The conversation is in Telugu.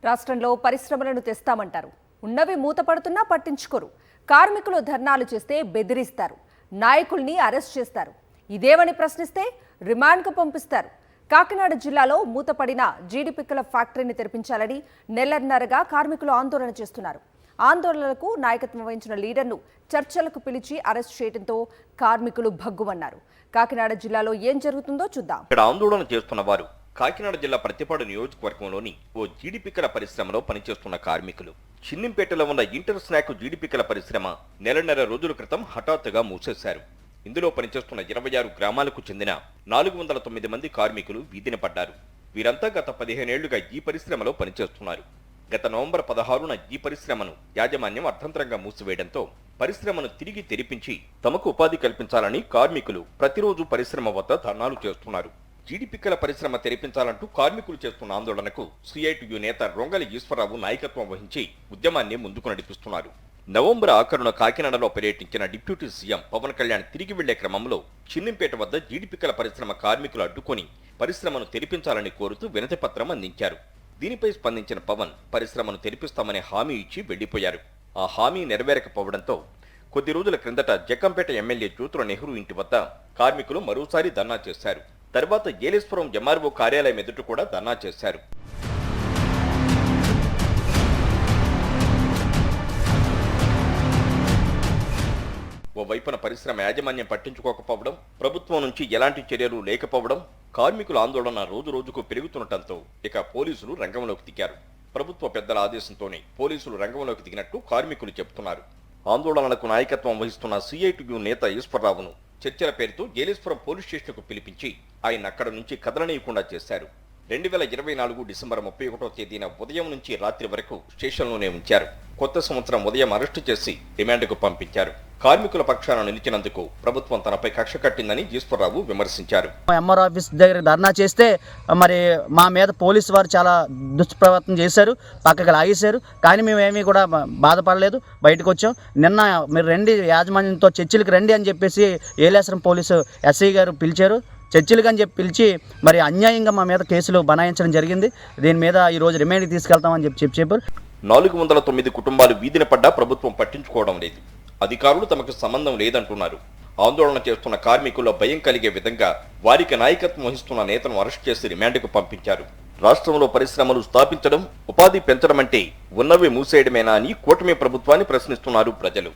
రాష్ట్రంలో పరిశ్రమలను తెస్తామంటారు. ఉన్నవి మూతపడుతున్నా పట్టించుకోరు. కార్మికులు ధర్నాలు చేస్తే బెదిరిస్తారు. నాయకుల్ని అరెస్ట్ చేస్తారు. ఇదేమని ప్రశ్నిస్తే రిమాండ్కు పంపిస్తారు. కాకినాడ జిల్లాలో మూతపడిన జీడిపిక్కల ఫ్యాక్టరీని తెరిపించాలని నెలన్నరగా కార్మికులు ఆందోళన చేస్తున్నారు. ఆందోళనలకు నాయకత్వం వహించిన లీడర్ను చర్చలకు పిలిచి అరెస్ట్ చేయడంతో కార్మికులు భగ్గుమన్నారు. కాకినాడ జిల్లాలో ఏం జరుగుతుందో చూద్దాం. ఇక్కడ ఆందోళన చేస్తున్న వారు కాకినాడ జిల్లా ప్రతిపాడు నియోజకవర్గంలోని ఓ జీడిపిక్కల పరిశ్రమలో పనిచేస్తున్న కార్మికులు. చిన్నింపేటలో ఉన్న ఇంటర్ స్నాక్ జీడిపిక్కల పరిశ్రమ నెలన్నర రోజుల క్రితం హఠాత్తుగా మూసేశారు. ఇందులో పనిచేస్తున్న 26 గ్రామాలకు చెందిన 409 మంది కార్మికులు వీధిన పడ్డారు. వీరంతా గత 15 ఏళ్లుగా ఈ పరిశ్రమలో పనిచేస్తున్నారు. గత నవంబర్ 16న ఈ పరిశ్రమను యాజమాన్యం అర్థంతరంగా మూసివేయడంతో పరిశ్రమను తిరిగి తెరిపించి తమకు ఉపాధి కల్పించాలని కార్మికులు ప్రతిరోజు పరిశ్రమ వద్ద ధర్నాలు చేస్తున్నారు. జీడిపిక్కల పరిశ్రమ తెరిపించాలంటూ కార్మికులు చేస్తున్న ఆందోళనకు సిఐటియు నేత రొంగలి ఈశ్వరరావు నాయకత్వం వహించి ఉద్యమాన్ని ముందుకు నడిపిస్తున్నారు. నవంబర్ ఆఖరున కాకినాడలో పర్యటించిన డిప్యూటీ సీఎం పవన్ కళ్యాణ్ తిరిగి వెళ్లే క్రమంలో చిన్నింపేట వద్ద జీడిపిక్కల పరిశ్రమ కార్మికులు అడ్డుకొని పరిశ్రమను తెరిపించాలని కోరుతూ వినతి పత్రం అందించారు. దీనిపై స్పందించిన పవన్ పరిశ్రమను తెరిపిస్తామనే హామీ ఇచ్చి వెళ్లిపోయారు. ఆ హామీ నెరవేరకపోవడంతో కొద్ది రోజుల క్రిందట జగ్గంపేట ఎమ్మెల్యే జ్యోతుల నెహ్రూ ఇంటి వద్ద కార్మికులు మరోసారి ధర్నా చేశారు. తర్వాత ఏలేశ్వరం ఎంఆర్ఓ కార్యాలయం ఎదుట కూడా ధర్నా చేశారు. ఓవైపున పరిశ్రమ యాజమాన్యం పట్టించుకోకపోవడం, ప్రభుత్వం నుంచి ఎలాంటి చర్యలు లేకపోవడం, కార్మికుల ఆందోళన రోజు రోజుకు పెరుగుతుండటంతో ఇక పోలీసులు రంగంలోకి దిగారు. ప్రభుత్వ పెద్దల ఆదేశంతోనే పోలీసులు రంగంలోకి దిగినట్టు కార్మికులు చెబుతున్నారు. ఆందోళనలకు నాయకత్వం వహిస్తున్న సిఐటియు నేత ఈశ్వరరావును చర్చల పేరుతో ఏలేశ్వరం పోలీస్ స్టేషన్కు పిలిపించి ఆయన అక్కడ నుంచి కదలనీయకుండా చేశారు. 2024 డిసెంబర్ 31వ తేదీన ఉదయం నుంచి రాత్రి వరకు స్టేషన్లోనే ఉంచారు. కొత్త సంవత్సరం ఉదయం అరెస్టు చేసి రిమాండ్కు పంపించారు. కార్మికుల పక్షాన నిలిచినందుకు ప్రభుత్వం తనపై కక్ష కట్టిందని ఈశ్వరరావు విమర్శించారు. ఎంఆర్ ఆఫీస్ దగ్గర ధర్నా చేస్తే మరి మా మీద పోలీసు వారు చాలా దుష్ప్రవర్తన చేశారు, పక్కకి లాగేశారు. కానీ మేమేమీ కూడా బాధపడలేదు, బయటకు వచ్చాం. నిన్న మీరు రండి, యాజమాన్యంతో చర్చలకు రండి అని చెప్పేసి ఏలేశ్వరం పోలీసు ఎస్ఐ గారు పిలిచారు. చర్చలకు అని చెప్పి పిలిచి మరి అన్యాయంగా మా మీద కేసులు బనాయించడం జరిగింది. దీని మీద ఈరోజు రిమాండ్కి తీసుకెళ్తామని చెప్పారు. 409 కుటుంబాలు వీధిన పడ్డా ప్రభుత్వం పట్టించుకోవడం లేదు. అధికారులు తమకు సంబంధం లేదంటున్నారు. ఆందోళన చేస్తున్న కార్మికుల్లో భయం కలిగే విధంగా వారికి నాయకత్వం వహిస్తున్న నేతను అరెస్ట్ చేసి రిమాండ్కు పంపించారు. రాష్ట్రంలో పరిశ్రమలు స్థాపించడం, ఉపాధి పెంచడం అంటే ఉన్నవి మూసేయడమేనా అని కూటమి ప్రభుత్వాన్ని ప్రశ్నిస్తున్నారు ప్రజలు.